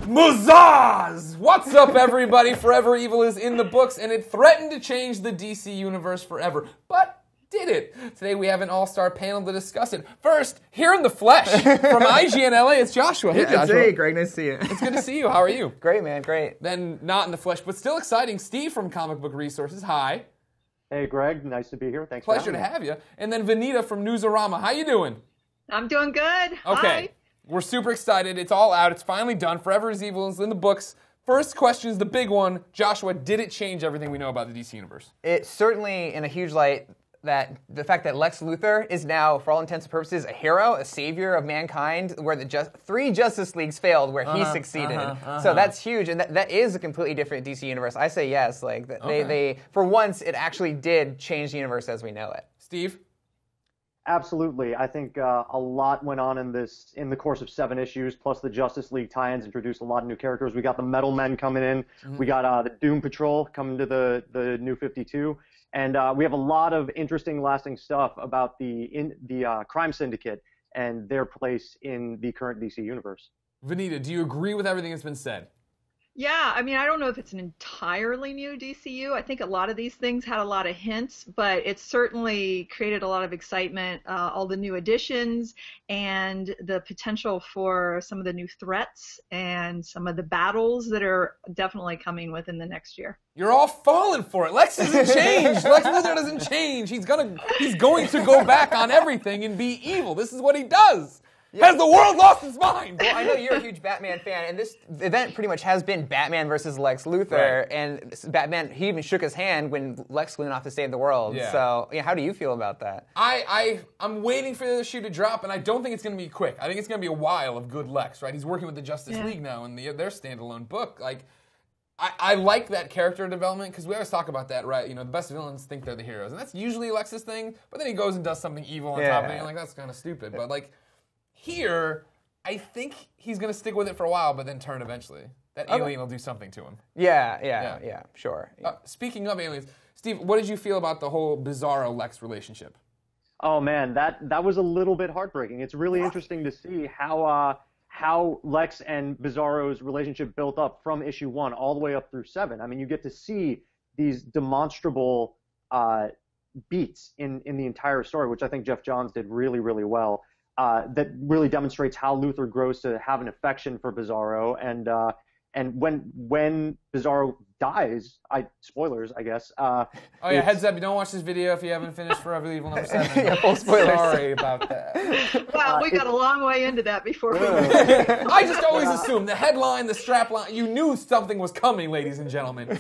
Muzzaz! What's up, everybody? Forever Evil is in the books, and it threatened to change the DC universe forever. But did it? Today we have an all-star panel to discuss it. First, here in the flesh, from IGN LA, it's Joshua. Hey, Joshua. Hey, Greg. Nice to see you. It's good to see you. How are you? Great, man. Great. Then, not in the flesh, but still exciting, Steve from Comic Book Resources. Hi. Hey, Greg. Nice to be here. Thanks for having me. Pleasure to have you. And then Vanita from Newsarama. How you doing? I'm doing good. Okay. Hi. We're super excited. It's all out. It's finally done. Forever is Evil is in the books. First question is the big one. Joshua, did it change everything we know about the DC universe? It certainly, in a huge light, that the fact that Lex Luthor is now, for all intents and purposes, a hero, a savior of mankind, where the three Justice Leagues failed, where he succeeded. So that's huge, and that is a completely different DC universe. I say yes. Like they for once, it actually did change the universe as we know it. Steve? Absolutely. I think a lot went on in the course of 7 issues, plus the Justice League tie-ins introduced a lot of new characters. We got the Metal Men coming in. We got the Doom Patrol coming to the New 52. And we have a lot of interesting, lasting stuff about the Crime Syndicate and their place in the current DC universe. Vanita, do you agree with everything that's been said? Yeah, I mean, I don't know if it's an entirely new DCU. I think a lot of these things had a lot of hints, but it certainly created a lot of excitement, all the new additions and the potential for some of the new threats and some of the battles that are definitely coming within the next year. You're all falling for it. Lex doesn't change. Lex Luthor doesn't change. He's going to go back on everything and be evil. This is what he does. Yeah. Has the world lost its mind? Well, I know you're a huge Batman fan, and this event pretty much has been Batman versus Lex Luthor, right. And Batman, he even shook his hand when Lex went off to save the world. Yeah. So, how do you feel about that? I'm waiting for the issue to drop, and I don't think it's going to be quick. I think it's going to be a while of good Lex, right? He's working with the Justice League now in their standalone book. Like, I like that character development, because we always talk about that, right? You know, the best villains think they're the heroes, and that's usually Lex's thing, but then he goes and does something evil on top of it, and you're like, that's kind of stupid. But, like, here, I think he's going to stick with it for a while, but then turn eventually. That alien will do something to him. Yeah, sure. Speaking of aliens, Steve, what did you feel about the whole Bizarro-Lex relationship? Oh, man, that was a little bit heartbreaking. It's really interesting to see how Lex and Bizarro's relationship built up from issue 1 all the way up through 7. I mean, you get to see these demonstrable beats in the entire story, which I think Jeff Johns did really, really well. That really demonstrates how Luthor grows to have an affection for Bizarro, and when Bizarro dies, spoilers, I guess. Heads up! You don't watch this video if you haven't finished Forever Evil number 7. Yeah, full spoilers. Sorry about that. Well, we got a long way into that before we I just always assumed the headline, the strapline. You knew something was coming, ladies and gentlemen.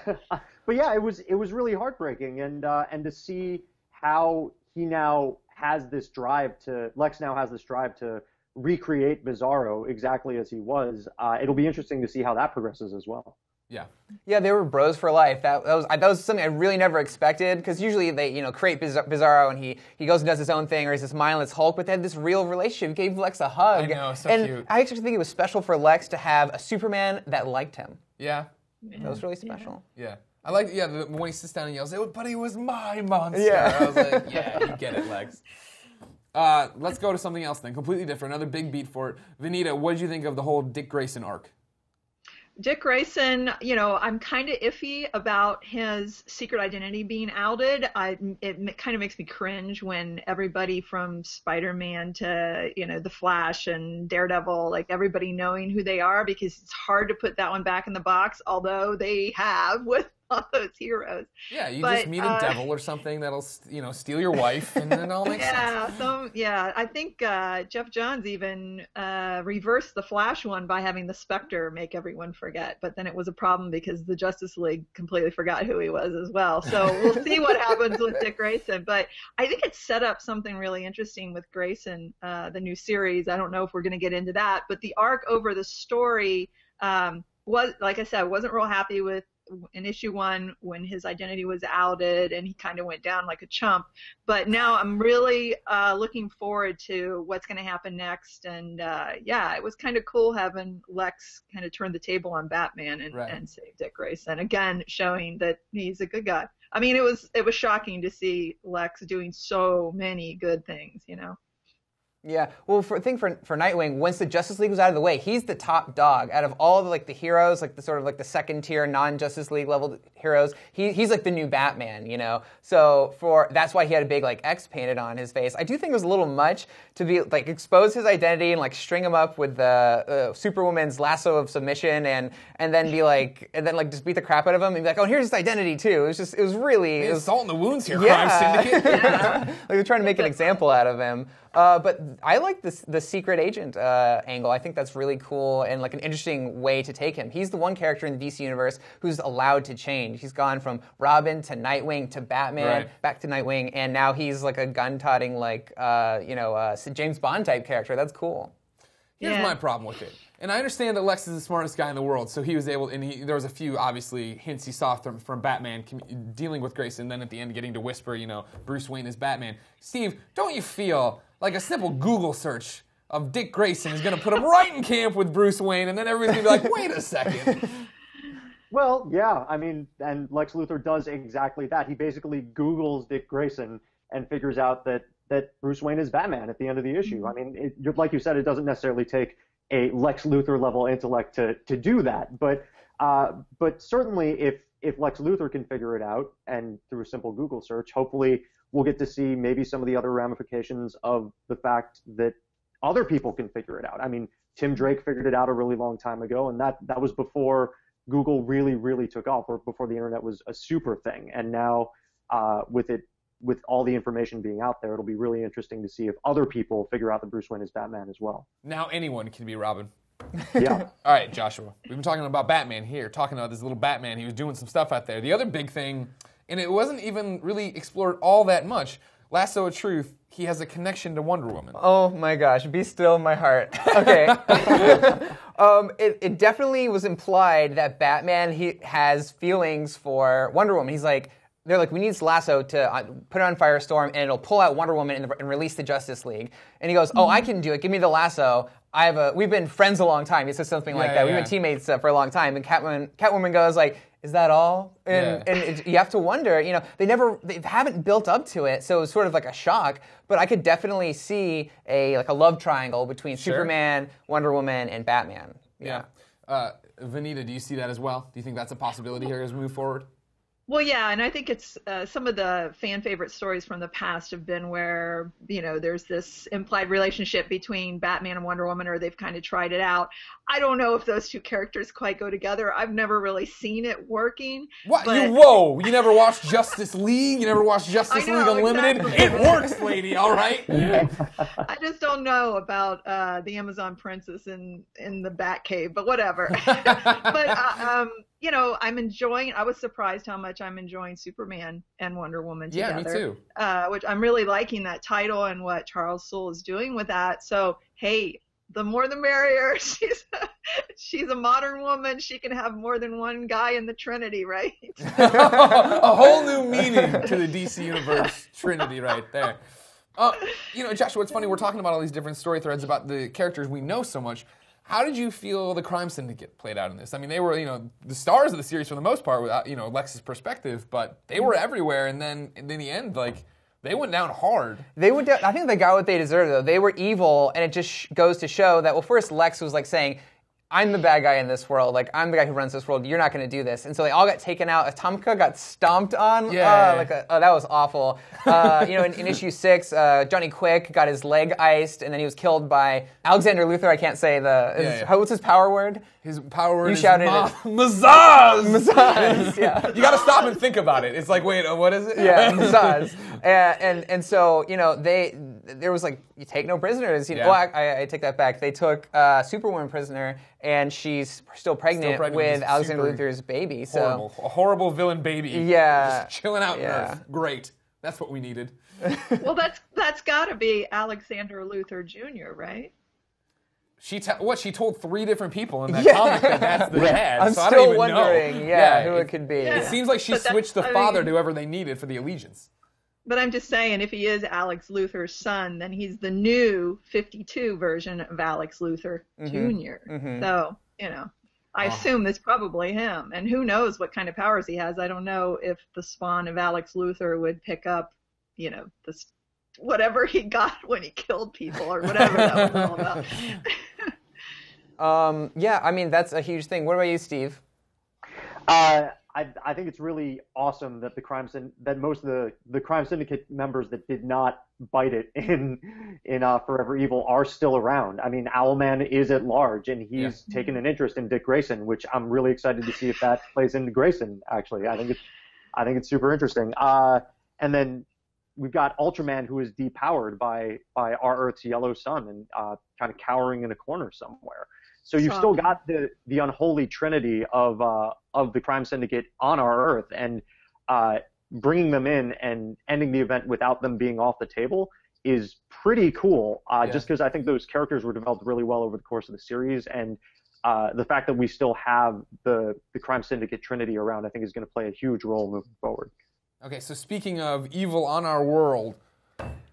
But yeah, it was really heartbreaking, and to see how he now has this drive Lex now has this drive to recreate Bizarro exactly as he was. It'll be interesting to see how that progresses as well. Yeah, they were bros for life. That was something I really never expected, because usually they create Bizarro and he goes and does his own thing, or he's this mindless Hulk, but they had this real relationship. He gave Lex a hug. I know, so and cute. I actually think it was special for Lex to have a Superman that liked him. Yeah. That was really special. Yeah. I like, when he sits down and yells, but he was my monster. Yeah. I was like, yeah, you get it, Lex. Let's go to something else then, completely different. Another big beat for it. Vanita, what did you think of the whole Dick Grayson arc? Dick Grayson, I'm kind of iffy about his secret identity being outed. It kind of makes me cringe when everybody from Spider-Man to, The Flash and Daredevil, like everybody knowing who they are, because it's hard to put that one back in the box, although they have with all those heroes. Yeah, just meet a devil or something that'll, steal your wife, and then it all makes sense. I think Jeff Johns even reversed the Flash one by having the Spectre make everyone forget, but then it was a problem because the Justice League completely forgot who he was as well. So we'll see what happens with Dick Grayson, but I think it set up something really interesting with Grayson, the new series. I don't know if we're going to get into that, but the arc over the story was, like I said, I wasn't real happy with in issue 1 when his identity was outed and he kind of went down like a chump. But now I'm really looking forward to what's going to happen next. And it was kind of cool having Lex kind of turn the table on Batman and save Dick Grayson, again showing that he's a good guy. I mean, it was shocking to see Lex doing so many good things, Yeah, well, for Nightwing, once the Justice League was out of the way, he's the top dog out of all the the heroes, the sort of the second tier non-Justice League level heroes. He's like the new Batman, So that's why he had a big X painted on his face. I do think it was a little much to be expose his identity and string him up with the Superwoman's lasso of submission and then be just beat the crap out of him and be like, oh, here's his identity too. It was really salt in the wounds here, Crime Syndicate. Yeah. They're trying to make an example out of him. But I like the secret agent angle. I think that's really cool and an interesting way to take him. He's the one character in the DC universe who's allowed to change. He's gone from Robin to Nightwing to Batman, back to Nightwing, and now he's a gun-toting James Bond type character. That's cool. Here's my problem with it. And I understand that Lex is the smartest guy in the world, so he was able, and there was a few, obviously, hints he saw from Batman dealing with Grayson, and then at the end getting to whisper, Bruce Wayne is Batman. Steve, don't you feel like a simple Google search of Dick Grayson is going to put him right in camp with Bruce Wayne, and then everybody's going to be like, wait a second. Well, yeah, and Lex Luthor does exactly that. He basically Googles Dick Grayson and figures out that Bruce Wayne is Batman at the end of the issue. Like you said, it doesn't necessarily take a Lex Luthor level intellect to do that, but certainly if Lex Luthor can figure it out and through a simple Google search, hopefully we'll get to see maybe some of the other ramifications of the fact that other people can figure it out. Tim Drake figured it out a really long time ago, and that was before Google really, really took off, or before the internet was a super thing. And now with all the information being out there, it'll be really interesting to see if other people figure out that Bruce Wayne is Batman as well. Now anyone can be Robin. Yeah. All right, Joshua. We've been talking about Batman here, talking about this little Batman. He was doing some stuff out there. The other big thing, and it wasn't even really explored all that much, Lasso of Truth, he has a connection to Wonder Woman. Oh my gosh, be still my heart. Okay. It definitely was implied that Batman he has feelings for Wonder Woman. They're like, we need this lasso to put it on Firestorm, and it'll pull out Wonder Woman and release the Justice League. And he goes, oh, I can do it. Give me the lasso. We've been friends a long time. He says something like that. We've been teammates for a long time. And Catwoman goes is that all? And you have to wonder. They haven't built up to it, so it's sort of like a shock. But I could definitely see a love triangle between Superman, Wonder Woman, and Batman. Yeah. Vanita, do you see that as well? Do you think that's a possibility here as we move forward? Well, yeah, and I think it's some of the fan favorite stories from the past have been where, there's this implied relationship between Batman and Wonder Woman, or they've kind of tried it out. I don't know if those two characters quite go together. I've never really seen it working. What? Whoa! You never watched Justice League? You never watched Justice League Unlimited? Exactly. It works, lady, all right? I just don't know about the Amazon princess in the Batcave, but whatever. But, I was surprised how much I'm enjoying Superman and Wonder Woman together. Yeah, me too. Which I'm really liking that title and what Charles Soule is doing with that. So, hey, the more the merrier. She's a modern woman. She can have more than one guy in the Trinity, right? A whole new meaning to the DC Universe Trinity right there. Joshua, it's funny, we're talking about all these different story threads about the characters we know so much. How did you feel the Crime Syndicate played out in this? They were, the stars of the series for the most part, without, Lex's perspective, but they were everywhere, and then in the end, they went down hard. They went down. I think they got what they deserved, though. They were evil, and it just goes to show that, well, first Lex was saying, I'm the bad guy in this world. I'm the guy who runs this world. You're not going to do this. And so they all got taken out. Atomika got stomped on. That was awful. In issue 6, Johnny Quick got his leg iced, and then he was killed by Alexander Luthor. I can't say what's his power word? His power word is Mazaz! Mazaz! Yeah. You got to stop and think about it. It's wait, what is it? Yeah, Mazaz. And so, there was you take no prisoners. I take that back. They took Superwoman prisoner, and she's still pregnant with Alexander Luthor's baby. Horrible. A horrible villain baby. Yeah. Just chilling out in Earth. Great. That's what we needed. Well, that's got to be Alexander Luthor Jr., right? She told 3 different people in that comic that's the dad. I'm so still I don't even wondering know. Who it could be. Yeah. It seems like she switched the father to whoever they needed for the allegiance. But I'm just saying, if he is Alex Luthor's son, then he's the new 52 version of Alex Luthor Jr. Mm-hmm. So, I assume that's probably him. And who knows what kind of powers he has. I don't know if the spawn of Alex Luthor would pick up, the whatever he got when he killed people or whatever that was all about. Yeah, I mean, that's a huge thing. What about you, Steve? I think it's really awesome that that most of the Crime Syndicate members that did not bite it in Forever Evil are still around. I mean, Owlman is at large, and he's taken an interest in Dick Grayson, which I'm really excited to see if that plays into Grayson. Actually, I think it's super interesting. And then we've got Ultraman, who is depowered by our Earth's yellow sun and kind of cowering in a corner somewhere. So you've still got the unholy trinity of the Crime Syndicate on our Earth, and bringing them in and ending the event without them being off the table is pretty cool. Just because I think those characters were developed really well over the course of the series, and the fact that we still have the Crime Syndicate trinity around, I think, is going to play a huge role moving forward. Okay, so speaking of evil on our world,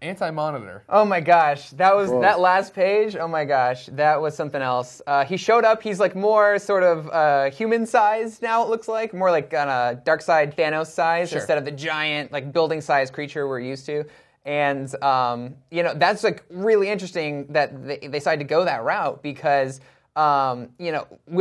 AntiMonitor. Oh my gosh, that last page. Oh my gosh, that was something else. He showed up. He's like more sort of human-sized now. It looks like more like on a Darkseid Thanos size instead of the giant like building-sized creature we're used to. And that's like really interesting that they decided to go that route because we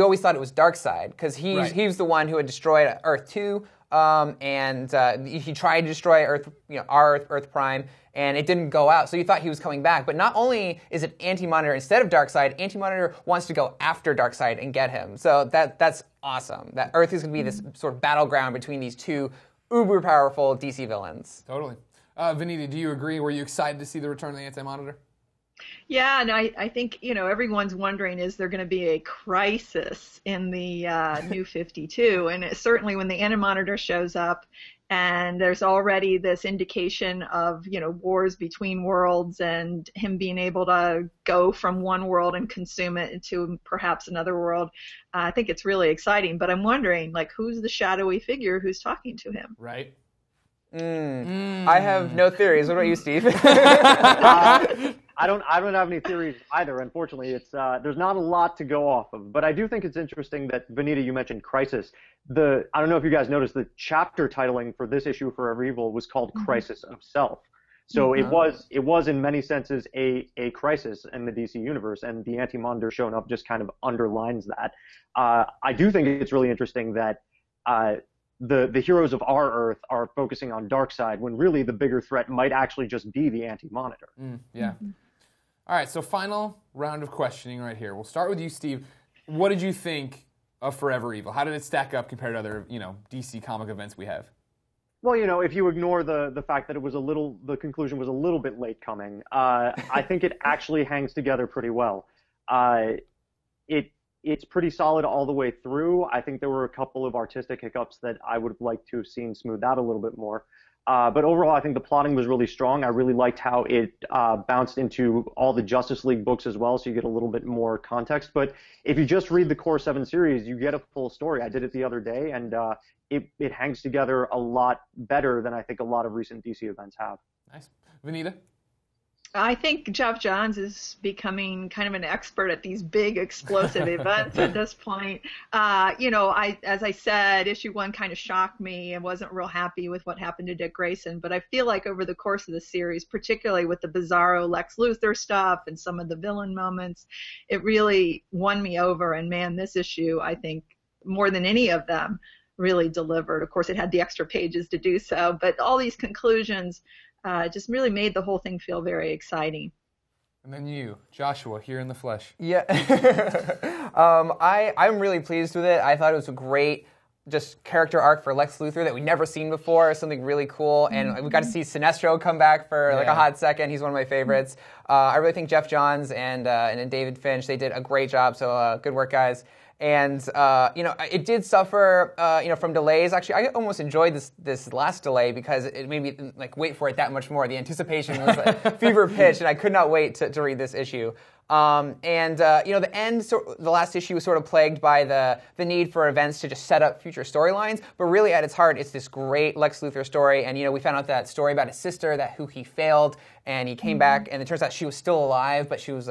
always thought it was Darkseid because he was the one who had destroyed Earth 2. And he tried to destroy Earth, our Earth Prime, and it didn't go out. So you thought he was coming back. But not only is it AntiMonitor instead of Darkseid, AntiMonitor wants to go after Darkseid and get him. So that's awesome. That Earth is going to be this sort of battleground between these two uber powerful DC villains. Totally. Vanita, do you agree? Were you excited to see the return of the AntiMonitor? Yeah, and I think, everyone's wondering, is there going to be a crisis in the New 52? And certainly when the AntiMonitor shows up and there's already this indication of, wars between worlds and him being able to go from one world and consume it into perhaps another world, I think it's really exciting. But I'm wondering, who's the shadowy figure who's talking to him? Right. I have no theories. What about you, Steve? I don't have any theories either. Unfortunately, it's there's not a lot to go off of. But I do think it's interesting that Vanita, you mentioned Crisis. I don't know if you guys noticed the chapter titling for this issue for Forever Evil was called Crisis of Self. So it was in many senses a crisis in the DC universe, and the AntiMonitor showing up just kind of underlines that. I do think it's really interesting that the heroes of our Earth are focusing on Darkseid when really the bigger threat might actually just be the AntiMonitor. Yeah. All right, so final round of questioning right here. We'll start with you, Steve. What did you think of Forever Evil? How did it stack up compared to other, DC comic events we have? Well, if you ignore the fact that the conclusion was a little bit late coming, I think it actually hangs together pretty well. It's pretty solid all the way through. I think there were a couple of artistic hiccups that I would have liked to have seen smoothed out a little bit more. But overall, I think the plotting was really strong. I really liked how it bounced into all the Justice League books as well, so you get a little bit more context. But if you just read the core 7 series, you get a full story. I did it the other day, and it hangs together a lot better than I think a lot of recent DC events have. Nice. Vanita? I think Geoff Johns is becoming kind of an expert at these big explosive events at this point. As I said, issue 1 kind of shocked me. I wasn't real happy with what happened to Dick Grayson, but I feel like over the course of the series, particularly with the Bizarro Lex Luthor stuff and some of the villain moments, it really won me over. And man, this issue, I think, more than any of them, really delivered. Of course, it had the extra pages to do so, but all these conclusions just really made the whole thing feel very exciting. And then you, Joshua, here in the flesh. Yeah. I'm really pleased with it. I thought it was a great just character arc for Lex Luthor that we'd never seen before, something really cool. And we got to see Sinestro come back for like a hot second. He's one of my favorites. I really think Geoff Johns and David Finch, they did a great job. So good work, guys. And it did suffer, from delays. Actually, I almost enjoyed this last delay because it made me wait for it that much more. The anticipation was fever pitch, and I could not wait to read this issue. The end, the last issue was sort of plagued by the need for events to just set up future storylines. But really, at its heart, it's this great Lex Luthor story. And we found out that story about his sister, who he failed, and he came back, and it turns out she was still alive, but she was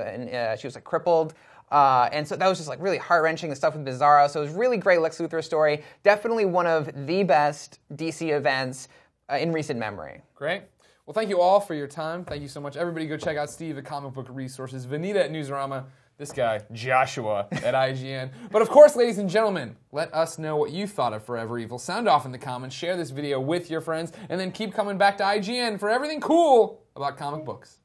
crippled. And so that was just really heart-wrenching, the stuff with Bizarro. So it was really great Lex Luthor story. Definitely one of the best DC events in recent memory. Great. Well, thank you all for your time. Thank you so much. Everybody go check out Steve at Comic Book Resources, Vanita at Newsarama, this guy, Joshua, at IGN. But of course, ladies and gentlemen, let us know what you thought of Forever Evil. Sound off in the comments, share this video with your friends, and then keep coming back to IGN for everything cool about comic books.